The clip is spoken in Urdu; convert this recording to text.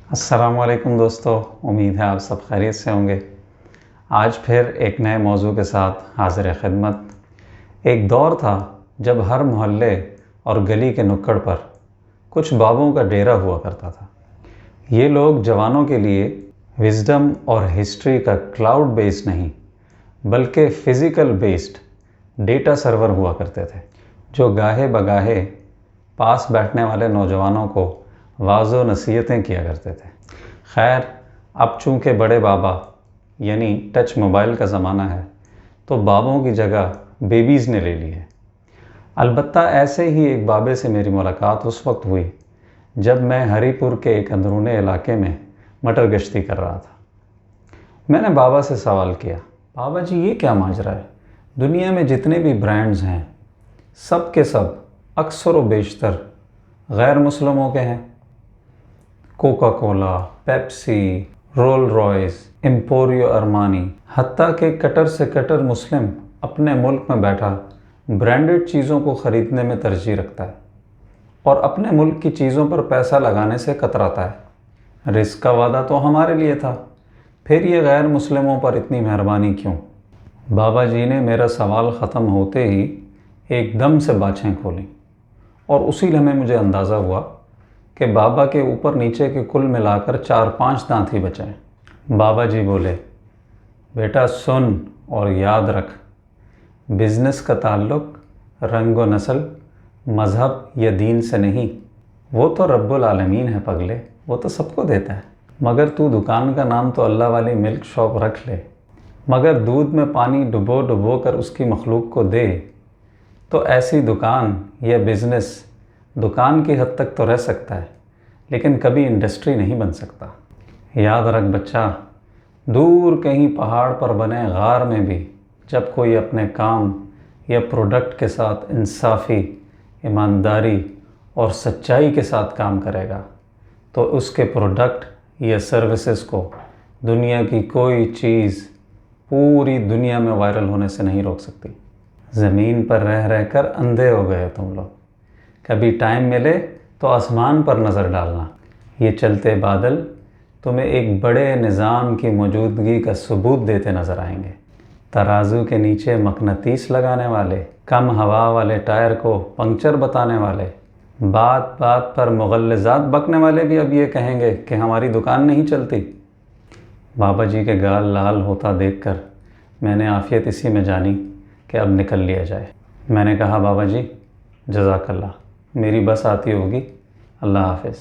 السلام علیکم دوستو، امید ہے آپ سب خیریت سے ہوں گے۔ آج پھر ایک نئے موضوع کے ساتھ حاضر خدمت۔ ایک دور تھا جب ہر محلے اور گلی کے نکڑ پر کچھ بابوں کا ڈیرا ہوا کرتا تھا۔ یہ لوگ جوانوں کے لیے وزڈم اور ہسٹری کا کلاؤڈ بیسڈ نہیں بلکہ فزیکل بیسڈ ڈیٹا سرور ہوا کرتے تھے، جو گاہے بگاہے پاس بیٹھنے والے نوجوانوں کو واعظ و نصیحتیں کیا کرتے تھے۔ خیر، اب چونکہ بڑے بابا یعنی ٹچ موبائل کا زمانہ ہے تو بابوں کی جگہ بیبیز نے لے لی ہے۔ البتہ ایسے ہی ایک بابے سے میری ملاقات اس وقت ہوئی جب میں ہری پور کے ایک اندرونی علاقے میں مٹر گشتی کر رہا تھا۔ میں نے بابا سے سوال کیا، بابا جی یہ کیا ماجرا ہے؟ دنیا میں جتنے بھی برانڈز ہیں سب کے سب اکثر و بیشتر غیر مسلموں کے ہیں۔ Coca Cola, Pepsi, Rolls Royce, Emporio Armani, حتیٰ کہ کٹر سے کٹر مسلم اپنے ملک میں بیٹھا برانڈڈ چیزوں کو خریدنے میں ترجیح رکھتا ہے اور اپنے ملک کی چیزوں پر پیسہ لگانے سے کتراتا ہے۔ رزق کا وعدہ تو ہمارے لیے تھا، پھر یہ غیر مسلموں پر اتنی مہربانی کیوں؟ بابا جی نے میرا سوال ختم ہوتے ہی ایک دم سے باچھیں کھولیں اور اسی لمحے مجھے اندازہ ہوا کہ بابا کے اوپر نیچے کے کل ملا کر 4-5 دانت ہی بچے ہیں۔ بابا جی بولے، بیٹا سن اور یاد رکھ، بزنس کا تعلق رنگ و نسل، مذہب یا دین سے نہیں، وہ تو رب العالمین ہے پگلے، وہ تو سب کو دیتا ہے۔ مگر تو دکان کا نام تو اللہ والی ملک شاپ رکھ لے، مگر دودھ میں پانی ڈبو ڈبو کر اس کی مخلوق کو دے تو ایسی دکان یا بزنس دکان کی حد تک تو رہ سکتا ہے لیکن کبھی انڈسٹری نہیں بن سکتا۔ یاد رکھ بچہ، دور کہیں پہاڑ پر بنے غار میں بھی جب کوئی اپنے کام یا پروڈکٹ کے ساتھ انصافی، ایمانداری اور سچائی کے ساتھ کام کرے گا تو اس کے پروڈکٹ یا سروسز کو دنیا کی کوئی چیز پوری دنیا میں وائرل ہونے سے نہیں روک سکتی۔ زمین پر رہ رہ کر اندھے ہو گئے تم لوگ، کبھی ٹائم ملے تو آسمان پر نظر ڈالنا، یہ چلتے بادل تمہیں ایک بڑے نظام کی موجودگی کا ثبوت دیتے نظر آئیں گے۔ ترازو کے نیچے مقناطیس لگانے والے، کم ہوا والے ٹائر کو پنکچر بتانے والے، بات بات پر مغلظات بکنے والے بھی اب یہ کہیں گے کہ ہماری دکان نہیں چلتی۔ بابا جی کے گال لال ہوتا دیکھ کر میں نے عافیت اسی میں جانی کہ اب نکل لیا جائے۔ میں نے کہا، بابا جی جزاک اللہ، میری بس آتی ہوگی، اللہ حافظ۔